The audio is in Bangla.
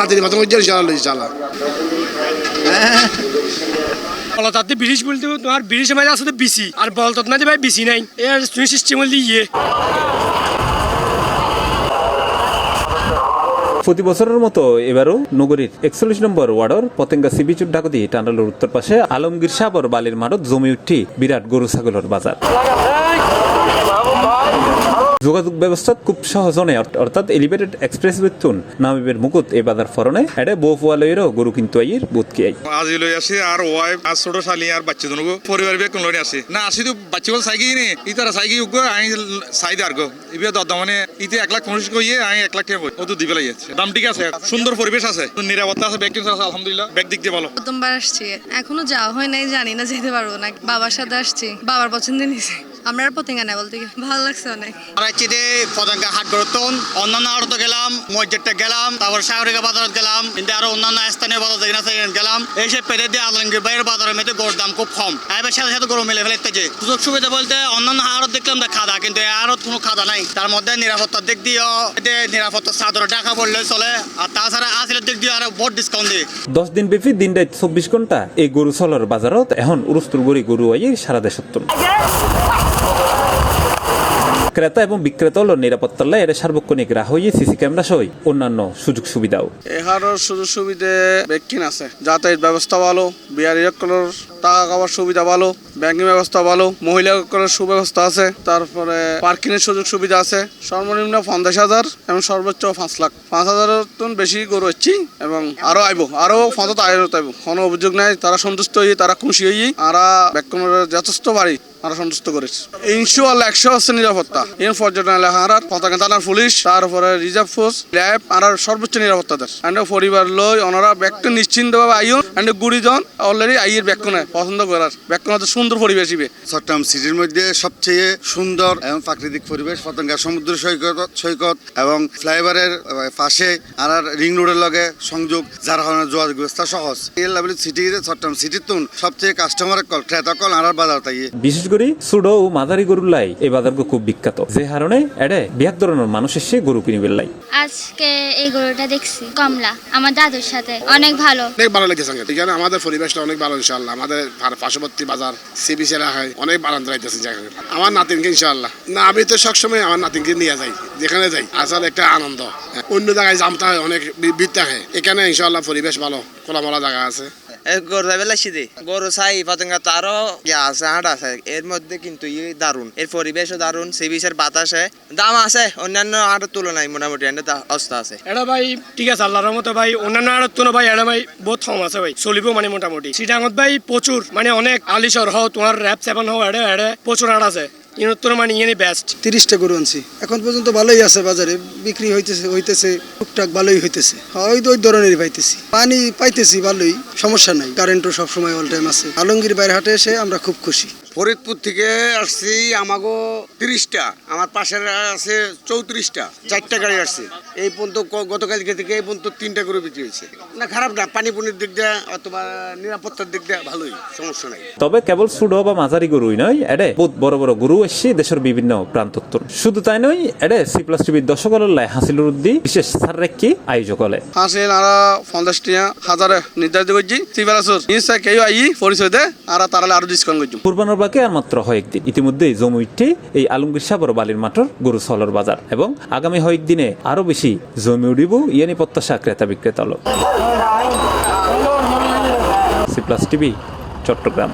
নাতির মতো ইনশাআল্লাহ তাতে ব্রিটিশ বলতে তোমার ব্রিটিশ মাঝে আসলে বিসি আর বলতো না যে ভাই বিসি নাই এর সিস্টেম দিয়ে প্রতি বছরের মতো এবারও নগরীর ৪১ নম্বর ওয়ার্ডর পতেঙ্গা সি বিচ ডাকতি টান্ডালের উত্তর পাশে আলমগীর সাবর বালির মাঠত জমি উঠি বিরাট গরু ছাগলের বাজার। যোগাযোগ ব্যবস্থা খুব সহজ নয়, অর্থাৎ এলিভেটেড এক্সপ্রেস বেতুন নামিবের মুকুট এই বাজার ফরনে এটা বউ ফুয়ালইরও গরু কিন্তু আইর বুধ কি আই আজি লই আসি আর ওয়াইফ আর ছোট শালি আর বাচ্চা দুনো পরিবার বে কোন লই আসি না আসি তো বাচ্চা বল সাইকি নে ইতারা সাইকি উগো আই সাইদ আর গো ইবে দদ মানে ইতে 1 লাখ 50 কইয়ে আই 1 লাখ টাকা ও তো দিবে লাইছে দাম ঠিক আছে, সুন্দর পরিবেশ আছে, নিরাপত্তা আছে, ব্যাগ আছে আলহামদুলিল্লাহ, ব্যাগ দিক দিয়ে ভালো। প্রথমবার আসছি, এখনো যাওয়া হয় নাই, জানি না যেতে পারবো না। বাবার সাথে আসছি, বাবার পছন্দের নিছে। আমরা আর পতেঙ্গা না বলতে ভালো লাগছে অনেক। পতেঙ্গা হাট করতন অন্যান্য আড়ত গেলাম, মসজিদটা গেলাম, তারপর সাগরিকা বাজারত গেলাম, কিন্তু আরো অন্যান্য স্থানীয় বাজার গেলাম। এইসব পেরে দিয়ে আলমগীর ভাইয়ের বাজারের মধ্যে গরুর দাম খুব কম, এবার সাথে সাথে গরু মিলে ফেলেছে। সুযোগ সুবিধা বলতে অন্যান্য আড়ত দেখলাম খাদা, কিন্তু আড়ত কোনো খাদা নাই। তার মধ্যে নিরাপত্তার দিক দিয়েও নিরাপত্তার চাদর টাকা পড়লে চলে, আর তাছাড়া আসলের দিক দিয়ে আরো বহুত ডিসকাউন্ট দিয়ে 10 দিন ব্যাপী দিন রাত 24 ঘন্টা এই গরু চলার বাজারত এখন উরস্তুর গড়ি গরু আই সারা দেশত্তন। ক্রেতা এবং বিক্রেতা হল নিরাপত্তার লাই এটা সার্বক্ষণিক রাহ হয়ে সিসি ক্যামেরা সহ অন্যান্য সুযোগ সুবিধাও এহারও সুযোগ সুবিধে ব্যাকিন আছে, যাতায়াত ব্যবস্থা ভালো, বিহারি টাকা খাওয়ার সুবিধা ভালো, ব্যাংকিং ব্যবস্থা ভালো, মহিলা সুব্যবস্থা আছে, তারপরে পার্কিং এর সুযোগ সুবিধা আছে। সর্বনিম্ন 50,000 এবং সর্বোচ্চ 5 লাখ, 5,000 বেশি গরু হচ্ছি এবং আরো আইব, আরো 50 আইব, কোনো অভিযোগ নাই। তারা সন্তুষ্ট হয়ে, তারা খুশি হয়ে আর ব্যাকুমের যথেষ্ট বাড়ি তারা সন্তুষ্ট করেছে। ইনশাআল্লাহ 100% নিরাপত্তা। এর পর্যটন এলাকার পতাকা থানার পুলিশ, তারপরে রিজার্ভ ফোর্স, ল্যাব আর সর্বোচ্চ নিরাপত্তা দেয়। এন্ড পরিবার লই ওনারা ব্যাগটা নিশ্চিন্তভাবে আইন এন্ড গুড়িজন অলরেডি আইয়ের ব্যাকুনে পছন্দ করার ব্যাকুনে তো সুন্দর পরিবেশ ইবে। চট্টগ্রাম সিটির মধ্যে সবচেয়ে সুন্দর এবং প্রাকৃতিক পরিবেশ পতেঙ্গা সমুদ্র সৈকত এবং ফ্লাইওভারের পাশে আর রিং রোডের লগে সংযোগ, যার কারণে যোগাযোগ ব্যবস্থা সহজ। এই লেভেল সিটি চট্টগ্রাম সিটির তুন সবচেয়ে কাস্টমার কল ক্রেতা কল আর বাজার তাই বিশেষ করে ছোট ও মাঝারি গরুর লাই এই বাজার খুব বিখ্যাত, যে কারণে এডে বিহার ধরনের মানুষ এসে গরু কিনবে লাই। আজকে এই গরুটা দেখছি কমলা আমার দাদুর সাথে, অনেক ভালো লেগেছে। এখানে আমাদের পরিবেশটা অনেক ভালো ইনশাআল্লাহ। আমাদের পার্শ্ববর্তী বাজার সিবিসি এলাকায় অনেক আনন্দ রাইতেছে। আমার নাতিনকে ইনশাআল্লাহ না, আমি তো সবসময় আমার নাতিনকে নিয়ে যাই, যেখানে যাই আসলে একটা আনন্দ। অন্য জায়গায় জামতে হয়, অনেক ভিড় থাকে, এখানে ইনশাআল্লাহ পরিবেশ ভালো, খোলামেলা জায়গা আছে। গরু যাবে লাগছি গরু চাই পতেঙ্গা তো আরো আছে হাট আছে, এর মধ্যে কিন্তু দারুন, এর পরিবেশও দারুন, সি বিচের বাতাসে দাম আছে অন্যান্য হাটের তুলনায় মোটামুটি অবস্থা আছে। এটা ভাই ঠিক আছে আল্লাহর রহমতে ভাই, অন্যান্য হাটের তুলনায় ভাই এটা ভাই বহুত কম আছে ভাই, চলিব মানে মোটামুটি। সিটাঙত ভাই প্রচুর মানে অনেক আলিশর হও, তোমার র্যাপ 7 হও, এটা প্রচুর হাট আছে। 30টা গরু আনছি, এখন পর্যন্ত ভালোই আছে, বাজারে বিক্রি হইতেছে টুকটাক ভালোই হইতেছে, ওই ধরনেরই পাইতেছি, পানি পাইতেছি ভালোই, সমস্যা নাই, কারেন্টও সবসময় অল টাইম আছে। আলমগীর বাইরে হাটে এসে আমরা খুব খুশি। ফরিদপুর থেকে আসছি, আমাগো 30টা, আমার পাশের আছে 34টা, 4টা গাড়ি আসছে। এই পর্যন্ত গতকালকে থেকে এই পর্যন্ত 3টা গরু বিক্রি হয়েছে। না খারাপ না, পানি পুনির দিক দিয়ে অথবা নিরাপত্তার দিক দিয়ে ভালোই, সমস্যা নাই। তবে কেবল ছোট বা মাঝারি গরুই নয়, এডে বহুত বড় বড় গরু এসে দেশের বিভিন্ন প্রান্তোত্তর। শুধু তাই নয়, এডে C+ টিভির দর্শকের লাই হাসিলুর উদ্দি বিশেষ ছাড় রেখে আয়োজক হলে হাসিল আর 50,000 নির্ধারিত করছি। কেউ আই পরিচয় দেয় আর তারা আরো ডিসকাউন্ট করছি। কুরবানোর বাকি আর মাত্র কয়েকদিন, ইতিমধ্যে জমি উঠে এই আলমগীর সাবর বালির মাঠের গরু চলার বাজার এবং আগামী কয়েকদিনে আরো বেশি জমি উঠিব ইয়ানি প্রত্যাশা ক্রেতা বিক্রেতা। C+ TV, Chittagong.